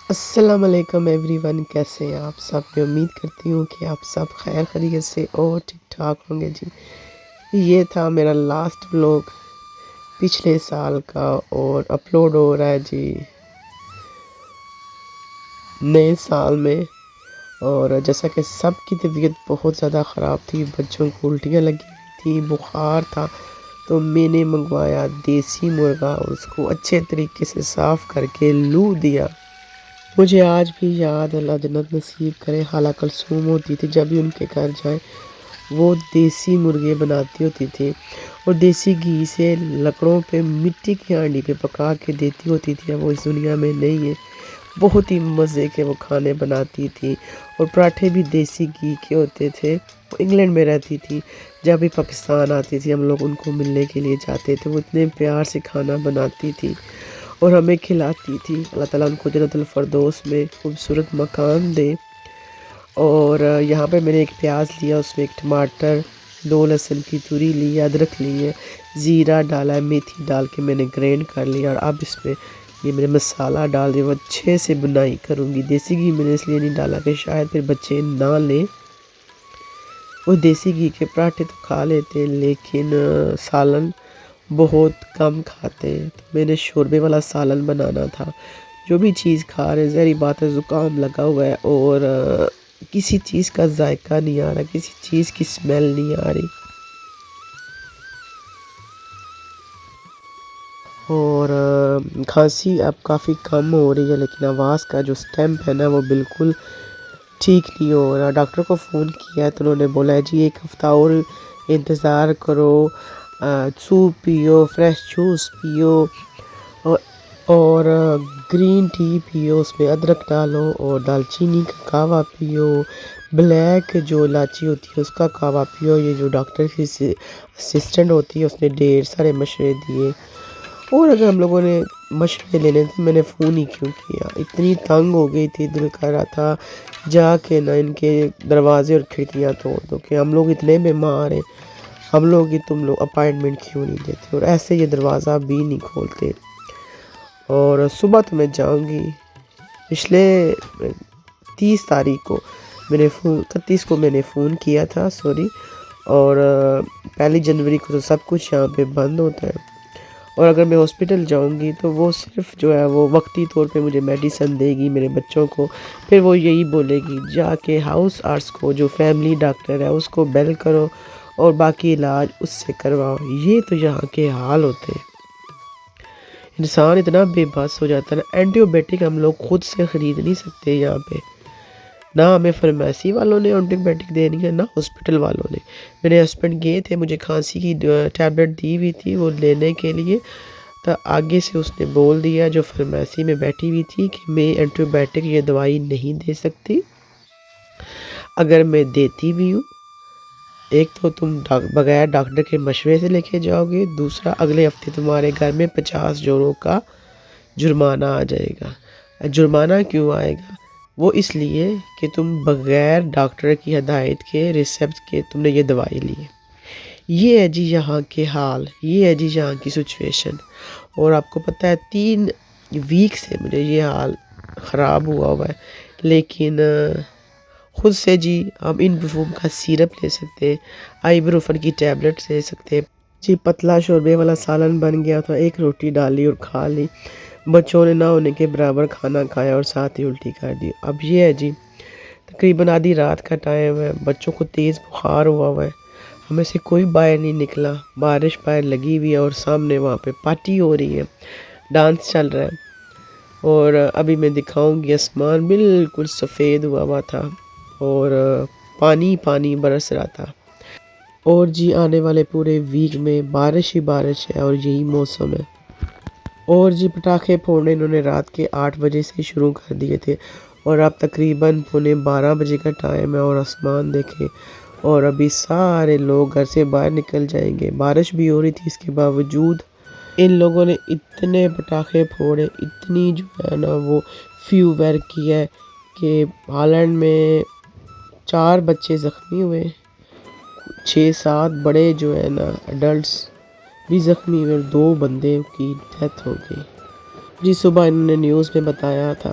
السلام علیکم every one, کیسے ہیں آپ سب؟ میں امید کرتی ہوں کہ آپ سب خیر خیریت سے اور ٹھیک ٹھاک ہوں گے جی۔ یہ تھا میرا لاسٹ ولاگ پچھلے سال کا اور اپلوڈ ہو رہا ہے جی نئے سال میں۔ اور جیسا کہ سب کی طبیعت بہت زیادہ خراب تھی، بچوں کو الٹیاں لگی ہوئی تھیں، بخار تھا، تو میں نے منگوایا دیسی مرغا اور اس کو اچھے طریقے سے صاف کر کے لو دیا۔ مجھے آج بھی یاد، اللہ جنت نصیب کرے، خالہ کلثوم ہوتی تھی، جب بھی ان کے گھر جائیں وہ دیسی مرغے بناتی ہوتی تھی اور دیسی گھی سے لکڑوں پہ مٹی کی ہانڈی پہ پکا کے دیتی ہوتی تھی۔ وہ اس دنیا میں نہیں ہے۔ بہت ہی مزے کے وہ کھانے بناتی تھی اور پراٹھے بھی دیسی گھی کے ہوتے تھے۔ وہ انگلینڈ میں رہتی تھی، جب بھی پاکستان آتی تھی ہم لوگ ان کو ملنے کے لیے جاتے تھے۔ وہ اتنے پیار سے کھانا بناتی تھی اور ہمیں کھلاتی تھی۔ اللہ تعالیٰ ان کو جنت الفردوس میں خوبصورت مکان دے۔ اور یہاں پہ میں نے ایک پیاز لیا، اس میں ایک ٹماٹر، 2 لہسن کی توری لی، ادرک لی ہے، زیرہ ڈالا ہے، میتھی ڈال کے میں نے گرینڈ کر لیا، اور اب اس میں یہ میں نے مسالہ ڈال دیا۔ وہ اچھے سے بنائی کروں گی۔ دیسی گھی میں نے اس لیے نہیں ڈالا کہ شاید پھر بچے نہ لیں۔ وہ دیسی گھی کے پراٹھے تو کھا لیتے لیکن سالن بہت کم کھاتے ہیں، تو میں نے شوربے والا سالن بنانا تھا۔ جو بھی چیز کھا رہے، ظاہری بات ہے زکام لگا ہوا ہے اور کسی چیز کا ذائقہ نہیں آ رہا، کسی چیز کی سمیل نہیں آ رہی، اور کھانسی اب کافی کم ہو رہی ہے، لیکن آواز کا جو سٹیمپ ہے نا وہ بالکل ٹھیک نہیں ہو رہا۔ ڈاکٹر کو فون کیا ہے تو انہوں نے بولا ہے جی 1 ہفتہ اور انتظار کرو، سوپ پیو، فریش جوس پیو، اور اور گرین ٹی پیو، اس میں ادرک ڈالو، اور دال چینی کا قہوہ پیو، بلیک جو الائچی ہوتی ہے اس کا قہوہ پیو۔ یہ جو ڈاکٹر کی اسسٹنٹ ہوتی ہے اس نے ڈھیر سارے مشورے دیے، اور اگر ہم لوگوں نے مشورے لینے تھے میں نے فون ہی کیوں کیا۔ اتنی تنگ ہو گئی تھی، دل کر رہا تھا جا کے نا ان کے دروازے اور کھڑکیاں توڑ دو کہ ہم لوگ اتنے بیمار ہیں، ہم لوگ ہی تم لوگ اپائنٹمنٹ کیوں نہیں دیتے، اور ایسے یہ دروازہ بھی نہیں کھولتے۔ اور صبح تو میں جاؤں گی، پچھلے 30 تاریخ کو میں نے 31 کو میں نے فون کیا تھا، سوری، اور 1 جنوری کو تو سب کچھ یہاں پہ بند ہوتا ہے، اور اگر میں ہاسپٹل جاؤں گی تو وہ صرف جو ہے وہ وقتی طور پہ مجھے میڈیسن دے گی میرے بچوں کو، پھر وہ یہی بولے گی جا کے ہاؤس آرٹس کو جو فیملی ڈاکٹر ہے اس کو بیل کرو اور باقی علاج اس سے کرواؤ۔ یہ تو یہاں کے حال ہوتے ہیں۔ انسان اتنا بے بس ہو جاتا ہے نا۔ اینٹی بایوٹک ہم لوگ خود سے خرید نہیں سکتے یہاں پہ، نہ ہمیں فارمیسی والوں نے اینٹی بایوٹک دینی ہے، نہ ہاسپٹل والوں نے۔ میرے ہسبینڈ گئے تھے، مجھے کھانسی کی ٹیبلٹ دی ہوئی تھی وہ لینے کے لیے، تو آگے سے اس نے بول دیا جو فارمیسی میں بیٹھی ہوئی تھی کہ میں اینٹی بایوٹک یہ دوائی نہیں دے سکتی، اگر میں دیتی بھی ہوں ایک تو تم بغیر ڈاکٹر کے مشورے سے لے کے جاؤ گے، دوسرا اگلے ہفتے تمہارے گھر میں 50 یورو کا جرمانہ آ جائے گا۔ جرمانہ کیوں آئے گا؟ وہ اس لیے کہ تم بغیر ڈاکٹر کی ہدایت کے، ریسپٹ کے تم نے یہ دوائی لی ہے۔ یہ ہے جی یہاں کے حال، یہ ہے جی یہاں کی سچویشن۔ اور آپ کو پتہ ہے 3 ویک سے مجھے یہ حال خراب ہوا ہے، لیکن خود سے جی ہم انبروفن کا سیرپ لے سکتے ہیں، آئی بروفن کی ٹیبلٹ لے سکتے ہیں جی۔ پتلا شوربے والا سالن بن گیا تھا، 1 روٹی ڈالی اور کھا لی، بچوں نے نہ ہونے کے برابر کھانا کھایا اور ساتھ ہی الٹی کر دی۔ اب یہ ہے جی تقریباً آدھی رات کا ٹائم ہے، بچوں کو تیز بخار ہوا ہے، ہمیں سے کوئی باہر نہیں نکلا، بارش باہر لگی ہوئی ہے اور سامنے وہاں پہ پارٹی ہو رہی ہے، ڈانس چل رہا ہے، اور ابھی میں دکھاؤں گی آسمان بالکل سفید ہوا تھا اور پانی پانی برس رہا تھا۔ اور جی آنے والے پورے ویک میں بارش ہی بارش ہے اور یہی موسم ہے۔ اور جی پٹاخے پھوڑنے انہوں نے رات کے 8 بجے سے شروع کر دیے تھے، اور اب تقریباً 11:45 بجے کا ٹائم ہے، اور آسمان دیکھیں، اور ابھی سارے لوگ گھر سے باہر نکل جائیں گے۔ بارش بھی ہو رہی تھی، اس کے باوجود ان لوگوں نے اتنے پٹاخے پھوڑے، اتنی جو ہے نا وہ فیور کی ہے کہ ہالینڈ میں 4 بچے زخمی ہوئے، 6-7 بڑے جو ہے نا ایڈلٹس بھی زخمی ہوئے، 2 بندے کی ڈیتھ ہو گئی جی۔ صبح انہوں نے نیوز میں بتایا تھا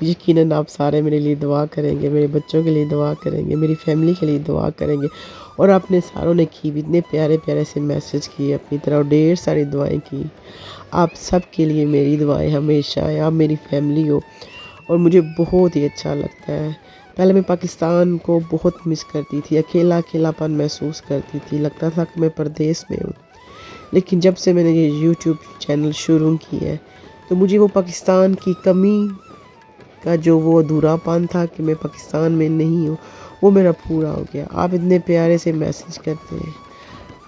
یقیناً آپ سارے میرے لیے دعا کریں گے، میرے بچوں کے لیے دعا کریں گے، میری فیملی کے لیے دعا کریں گے. اور آپ نے ساروں نے کی بھی، اتنے پیارے پیارے سے میسج کیے اپنی طرح، اور ڈھیر ساری دعائیں کی. آپ سب کے لیے میری دعائیں ہمیشہ ہیں. آپ میری فیملی ہو اور مجھے بہت ہی اچھا لگتا ہے. پہلے میں پاکستان کو بہت مس کرتی تھی، اکیلا اکیلا پن محسوس کرتی تھی، لگتا تھا کہ میں پردیس میں ہوں. لیکن جب سے میں نے یہ یوٹیوب چینل شروع کی ہے تو مجھے وہ پاکستان کی کمی کا جو وہ ادھورا پن تھا کہ میں پاکستان میں نہیں ہوں، وہ میرا پورا ہو گیا. آپ اتنے پیارے سے میسج کرتے ہیں،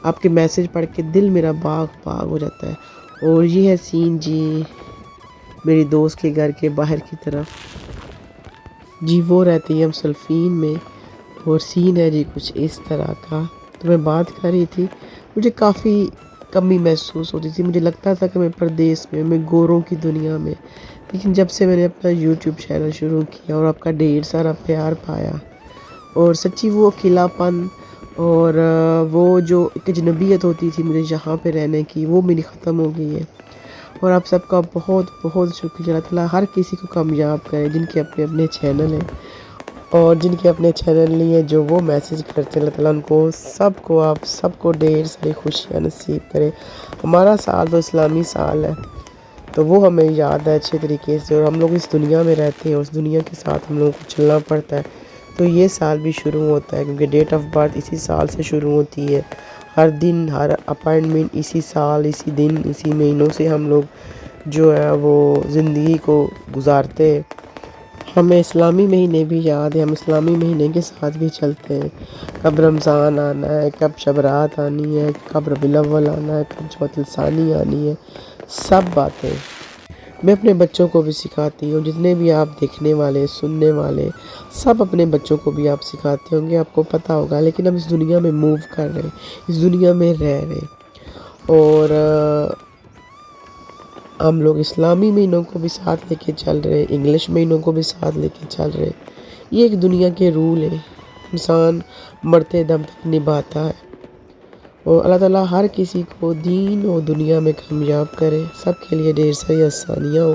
آپ کے میسج پڑھ کے دل میرا باغ باغ ہو جاتا ہے. اور یہ ہے سین جی میری دوست کے گھر کے باہر کی طرف جی، وہ رہتی ہے ہم سلفین میں. اور سین ہے جی کچھ اس طرح کا. تو میں بات کر رہی تھی، مجھے کافی کمی محسوس ہوتی تھی، مجھے لگتا تھا کہ میں پردیس میں گوروں کی دنیا میں. لیکن جب سے میں نے اپنا یوٹیوب چینل شروع کیا اور آپ کا ڈھیر سارا پیار پایا، اور سچی وہ اکیلا پن اور وہ جو ایک اجنبیت ہوتی تھی مجھے یہاں پہ رہنے کی، وہ میری ختم ہو گئی ہے. اور آپ سب کا بہت بہت شکریہ. اللہ تعالیٰ ہر کسی کو کامیاب کرے جن کے اپنے اپنے چینل ہیں، اور جن کے اپنے چینل نہیں ہیں جو وہ میسج کرتے ہیں. اللہ تعالیٰ ان کو سب کو، آپ سب کو ڈھیر ساری خوشیاں نصیب کرے. ہمارا سال تو اسلامی سال ہے، تو وہ ہمیں یاد ہے اچھے طریقے سے، اور ہم لوگ اس دنیا میں رہتے ہیں، اس دنیا کے ساتھ ہم لوگوں کو چلنا پڑتا ہے. تو یہ سال بھی شروع ہوتا ہے کیونکہ ڈیٹ آف برتھ اسی سال سے شروع ہوتی ہے. ہر دن، ہر اپائنٹمنٹ اسی سال، اسی دن، اسی مہینوں سے ہم لوگ جو ہے وہ زندگی کو گزارتے ہیں. ہمیں اسلامی مہینے بھی یاد ہیں، ہم اسلامی مہینے کے ساتھ بھی چلتے ہیں. کب رمضان آنا ہے، کب شب رات آنی ہے، کب ربیع الاول آنا ہے، کب جمادی الثانی آنی ہے، سب باتیں میں اپنے بچوں کو بھی سکھاتی ہوں. جتنے بھی آپ دیکھنے والے، سننے والے، سب اپنے بچوں کو بھی آپ سکھاتے ہوں گے، آپ کو پتہ ہوگا. لیکن ہم اس دنیا میں موو کر رہے ہیں، اس دنیا میں رہ رہے ہیں، اور ہم لوگ اسلامی مہینوں کو بھی ساتھ لے کے چل رہے ہیں، انگلش مہینوں کو بھی ساتھ لے کے چل رہے ہیں. یہ ایک دنیا کے رول ہیں، انسان مرتے دم تک نبھاتا ہے. اور اللہ تعالیٰ ہر کسی کو دین و دنیا میں کامیاب کرے، سب کے لیے ڈھیر ساری آسانیاں ہو.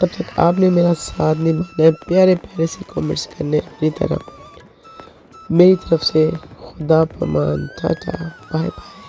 تب تک آپ نے میرا ساتھ نبھانا ہے، پیارے پیارے سے کامنٹس کرنے اپنی طرف. میری طرف سے خدا پامان، ٹاٹا، بائے بائے.